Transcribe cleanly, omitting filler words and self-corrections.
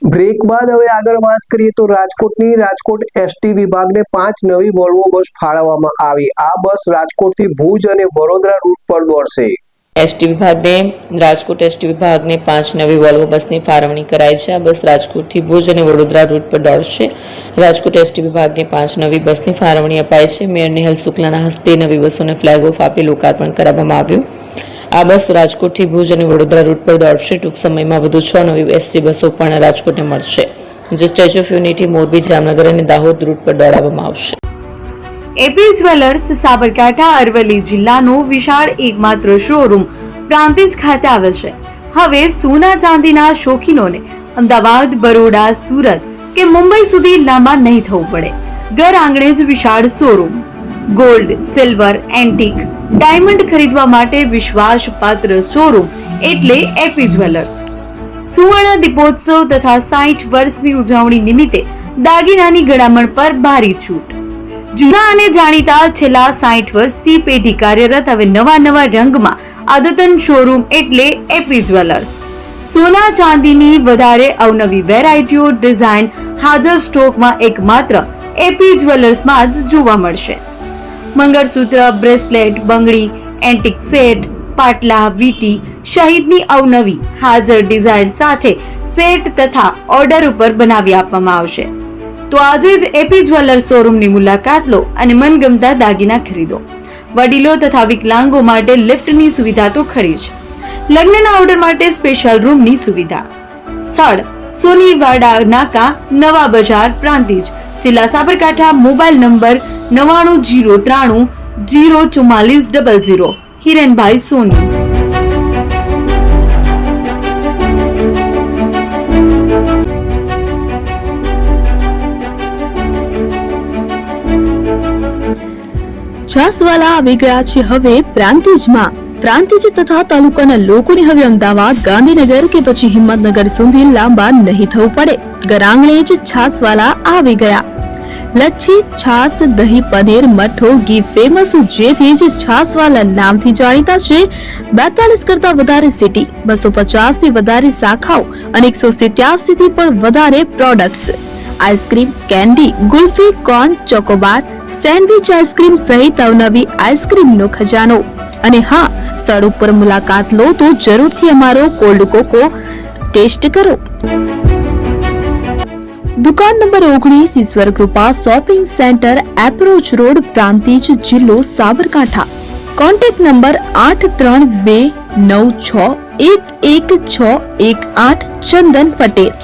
Break બાદ હવે આગળ વાત કરીએ તો રાજકોટ એસટી વિભાગને 5 નવી વોલ્વો બસ ફાળવવામાં આવી। આ બસ રાજકોટથી ભુજ અને વડોદરા રૂટ પર દોડશે। રાજકોટ એસટી વિભાગને 5 નવી વોલ્વો બસની ફાળવણી કરાઈ છે। આ બસ રાજકોટથી ભુજ અને વડોદરા રૂટ પર દોડશે। રાજકોટ એસટી વિભાગને 5 નવી બસની ફાળવણી અપાઈ છે। મેયર નેહલ શુક્લાના હસ્તે નવી બસોને ફ્લેગ ઓફ આપી લોકાર્પણ કરવામાં આવ્યું। આ બસ રાજકોટથી ભુજ અને વડોદરા રૂટ પર દોડશે। ટૂંક સમયમાં વધુ 6 નવી એસટી બસો પણ રાજકોટને મળશે, જે statue of unity, Morbi, Jamnagar અને દાહોદ રૂટ પર દોડાવવામાં આવશે। એપી જ્વેલર્સ સાબરકાંઠા અરવલ્લી જિલ્લાનો વિશાળ એકમાત્ર શોરૂમ પ્રાંતિજ ખાતે આવેલ છે। હવે સોના ચાંદીના શોખીનોને અમદાવાદ, બરોડા, સુરત કે મુંબઈ સુધી લાંબા નહીં થવું પડે। ઘર આંગણે જ વિશાળ showroom. Gold, silver, antique, diamond ખરીદવા માટે વિશ્વાસપાત્ર શોરૂમ એટલે એપી જ્વેલર્સ। સુવર્ણ દીપોત્સવ તથા 60 વર્ષની ઉજવણી નિમિત્તે દાગીનાની ગળામણ પર ભારી છૂટ। જૂના અને જાણીતા છેલ્લા 60 વર્ષથી પેઢી કાર્યરત હવે નવા રંગમાં અદ્યતન શોરૂમ એટલે એપી જ્વેલર્સ। સોના ચાંદીની વધારે અવનવી વેરાયટીઓ, ડિઝાઇન હાજર સ્ટોકમાં એકમાત્ર એપી જ્વેલર્સમાં જ જોવા મળશે। મંગળસૂત્ર, બ્રેસલેટ, બંગડી, એન્ટિક સેટ, પાટલા, વીટી સહિતની અવનવી હાજર ડિઝાઇન સાથે સેટ તથા ઓર્ડર ઉપર બનાવી આપવામાં આવશે। તો આજે જ એપી જ્વેલર્સ શોરૂમની મુલાકાત લો અને મનગમતા દાગીના ખરીદો। વડીલો તથા વિકલાંગો માટે લિફ્ટની સુવિધા તો ખરી જ, લગ્નના ઓર્ડર માટે સ્પેશિયલ રૂમની સુવિધા। સ્થળ સોનીવાડા નાકા, નવા બજાર, પ્રાંતિજ, જિલ્લા સાબરકાંઠા। Mobile number 9903 04400। હિરેનભાઈ સોની। છાસવાલા આવી ગયા છે હવે પ્રાંતિજમાં। પ્રાંતિજ તથા તાલુકાના લોકોને હવે અમદાવાદ, ગાંધીનગર કે પછી હિંમતનગર સુધી લાંબા નહીં થવું પડે। ઘર આંગણે જ છાસવાલા આવી ગયા। લચ્છી, છાસ, દહીં, પનીર, મઠો, ઘી ફેમસ, જેથી જ છાસવાલા નામથી જાણીતા છે। 42 કરતા વધારે સિટી, 250 થી વધારે શાખાઓ અને 187 થી પણ વધારે products. Ice cream, candy, kulfi, corn, Chocobar, sandwich ice cream સહિત અવનવી આઈસ્ક્રીમનો ખજાનો। અને હા, સ્થળ ઉપર મુલાકાત લો તો જરૂરથી અમારો કોલ્ડ કોકો ટેસ્ટ કરો। દુકાન number 19, Ishwar Krupa shopping centre, approach road, Prantij, જિલ્લો સાબરકાંઠા। Contact number 8329611618 Chandan Patel.